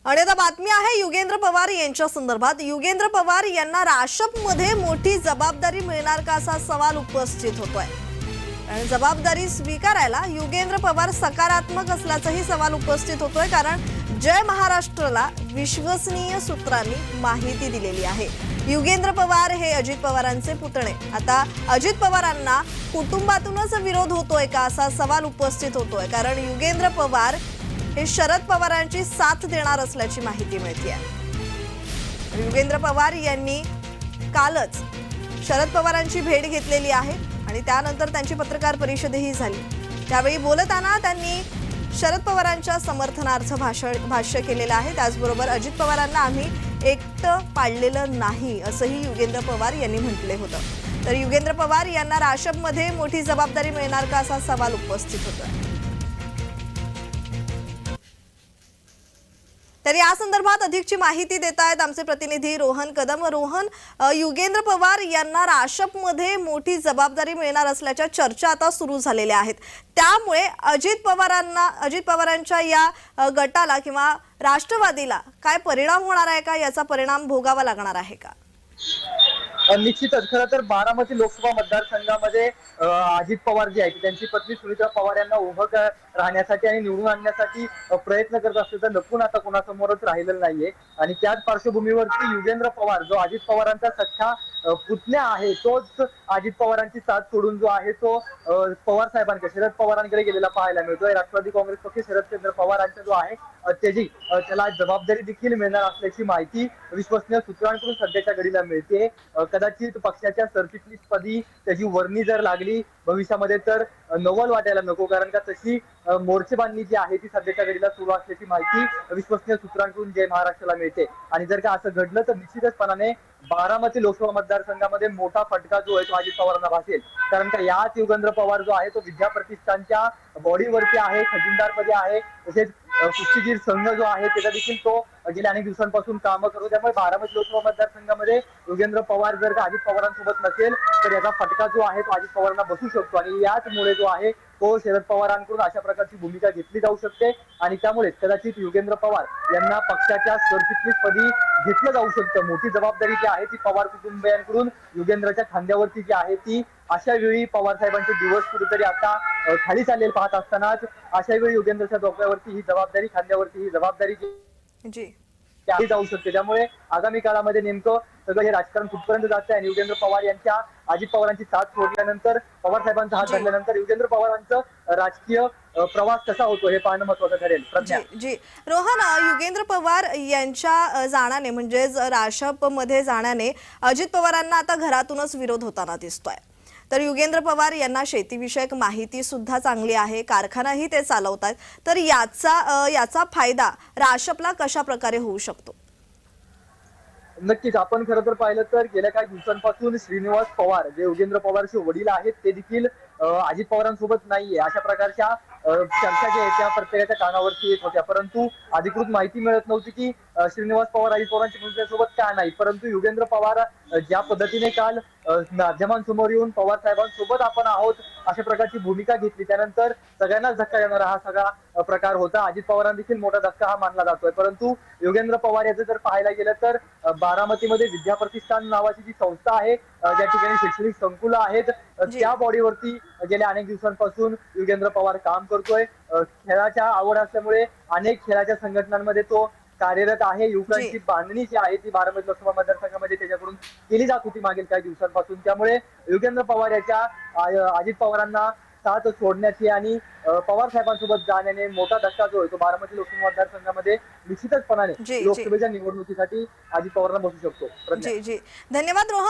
आणि आता बातमी आहे युगेंद्र पवार यांच्या संदर्भात। युगेंद्र पवार यांना राशपमध्ये मोठी जबाबदारी मिळणार का असा सवाल उपस्थित होतोय। आणि जबाबदारी स्वीकारायला युगेंद्र पवार सकारात्मक असल्याचाही सवाल उपस्थित होतोय, कारण जय महाराष्ट्रला विश्वसनीय सूत्रांनी माहिती दिलेली आहे। युगेंद्र पवार हे अजित पवारांचे पुतणे। आता अजित पवारांना कुटुंबातूनच विरोध होतोय का असा सवाल उपस्थित होतोय, कारण युगेंद्र पवार हे शरद पवारांची साथ देणार असल्याची माहिती मिळते। युगेंद्र पवार यांनी कालच शरद पवारांची भेट घेतलेली आहे आणि त्यानंतर त्यांची पत्रकार परिषदही झाली। त्यावेळी बोलताना त्यांनी शरद पवारांच्या समर्थनार्थ भाष्य केलेलं आहे। त्याचबरोबर अजित पवारांना आम्ही एकटं पाडलेलं नाही असंही युगेंद्र पवार यांनी म्हटले होतं। तर युगेंद्र पवार यांना राशपमध्ये मोठी जबाबदारी मिळणार का असा सवाल उपस्थित होतोय। तर या संदर्भात अधिकची माहिती देत आहेत आमचे प्रतिनिधी रोहन कदम। रोहन, युगेंद्र पवार यांना राशपमध्ये मोठी जबाबदारी मिळणार असल्याच्या चर्चा आता सुरू झालेल्या आहेत। त्यामुळे अजित पवारांच्या या गटाला किंवा राष्ट्रवादीला काय परिणाम होणार आहे का, याचा परिणाम भोगावा लागणार आहे का? निश्चितच खरं तर बारामती लोकसभा मतदारसंघामध्ये अजित पवार जे आहेत त्यांची पत्नी सुनीता पवार यांना उभं राहण्यासाठी आणि निवडून आणण्यासाठी प्रयत्न करत असले तर लपून आता कोणासमोरच राहिलेलं नाहीये। आणि त्याच पार्श्वभूमीवरती युगेंद्र पवार जो अजित पवारांचा सख्खा पुतण्या आहे तोच अजित पवारांची साथ सोडून जो आहे तो पवार साहेबांकडे शरद पवारांकडे गेलेला पाहायला मिळतोय। राष्ट्रवादी काँग्रेस पक्ष शरदचंद्र पवारांचा जो आहे त्याला जबाबदारी देखील मिळणार असल्याची माहिती विश्वसनीय सूत्रांकडून सध्याच्या घडीला मिळते। कदाचित पक्षाच्या सरचिटणीसपदी त्याची वर्णी जर लागली भविष्यामध्ये तर नवल वाटायला नको, कारण का तशी मोर्चेबांधणी जी आहे ती सध्याच्या घडीला सुरू असल्याची माहिती विश्वसनीय सूत्रांकडून जय महाराष्ट्राला मिळते। आणि जर का असं घडलं तर निश्चितपणाने बारामती लोकसभा मतदारसंघामध्ये मोठा फटका जो आहे तो अजित पवारांना भासेल, कारण का याच युगेंद्र पवार जो आहे तो विद्या प्रतिष्ठानच्या बॉडीवरती आहे, खजिनदारपदी आहे, तसेच कुस्तीगीर संघ जो आहे त्याचा देखील तो गेल्या अनेक दिवसांपासून कामं करतो। त्यामुळे बारामती लोकसभा मतदारसंघामध्ये युगेंद्र पवार जर का अजित पवारांसोबत नसेल तर याचा फटका जो आहे तो अजित पवारांना बसू शकतो आणि याचमुळे जो आहे तो शरद पवारांकडून अशा प्रकारची भूमिका घेतली जाऊ शकते। आणि त्यामुळे कदाचित युगेंद्र पवार यांना पक्षाच्या सरचिटणीसपदी घेतलं जाऊ शकतं। मोठी जबाबदारी जी आहे ती पवार कुटुंबियांकडून युगेंद्रच्या खांद्यावरती जी आहे ती अशा वेळी पवार साहेबांचे दिवस कुठेतरी आता खाली चाललेले पाहत असतानाच अशा वेळी युगेंद्रच्या डोक्यावरती ही जबाबदारी, खांद्यावरती ही जबाबदारी जी जाऊ शकते। त्यामुळे आगामी काळामध्ये नेमकं सगळं हे राजकारण कुठपर्यंत जात आहे। युगेंद्र पवार यांच्या अजित पवारांची साथ सोडल्यानंतर, पवार साहेबांचा हात धरल्यानंतर युगेंद्र पवारांचं राजकीय प्रवास कसा होतो हे पाहणं महत्त्वाचं ठरेल। जी रोहन, युगेंद्र पवार यांच्या जाण्याने म्हणजे राशपमध्ये जाण्याने अजित पवारांना आता घरातूनच विरोध होताना दिसतोय। तर युगेंद्र पवार यांना शेतीविषयक माहिती सुद्धा चांगली आहे, कारखानाही ते चालवतात। तर याचा फायदा राशपला कशा प्रकारे होऊ शकतो? नक्कीच आपण खरं तर पाहिलं तर गेल्या काही दिवसांपासून श्रीनिवास पवार जे युगेंद्र पवारचे वडील आहेत ते देखील अजित पवारांसोबत नाहीये अशा प्रकारच्या चर्चा ज्या आहेत त्या प्रत्येकाच्या कानावरती येत होत्या, परंतु अधिकृत माहिती मिळत नव्हती की श्रीनिवास पवार अजित पवारांच्या सोबत का नाही। परंतु युगेंद्र पवार ज्या पद्धतीने काल माध्यमांसमोर येऊन पवार साहेबांसोबत आपण आहोत अशा प्रकारची भूमिका घेतली, त्यानंतर सगळ्यांनाच धक्का देणारा हा सगळा प्रकार होता। अजित पवारांना देखील मोठा धक्का हा मानला जातोय। परंतु युगेंद्र पवार याचं जर पाहायला गेलं तर बारामतीमध्ये विद्या प्रतिष्ठान नावाची जी संस्था आहे, ज्या ठिकाणी शैक्षणिक संकुलं आहेत, त्या बॉडीवरती गेल्या अनेक दिवसांपासून युगेंद्र पवार काम करतोय। खेळाच्या आवड असल्यामुळे अनेक खेळाच्या संघटनांमध्ये तो कार्यरत आहे। युवकांची बांधणी जी आहे ती बारामती लोकसभा मतदारसंघामध्ये त्याच्याकडून केली जात होती मागील काही दिवसांपासून। त्यामुळे युगेंद्र पवार याच्या अजित पवारांना साथ सोडण्याची आणि पवार साहेबांसोबत जाण्याने मोठा धक्का जो आहे तो बारामती लोकसभा मतदारसंघामध्ये निश्चितपणाने लोकसभेच्या निवडणुकीसाठी अजित पवारांना बसू शकतो। धन्यवाद रोहन।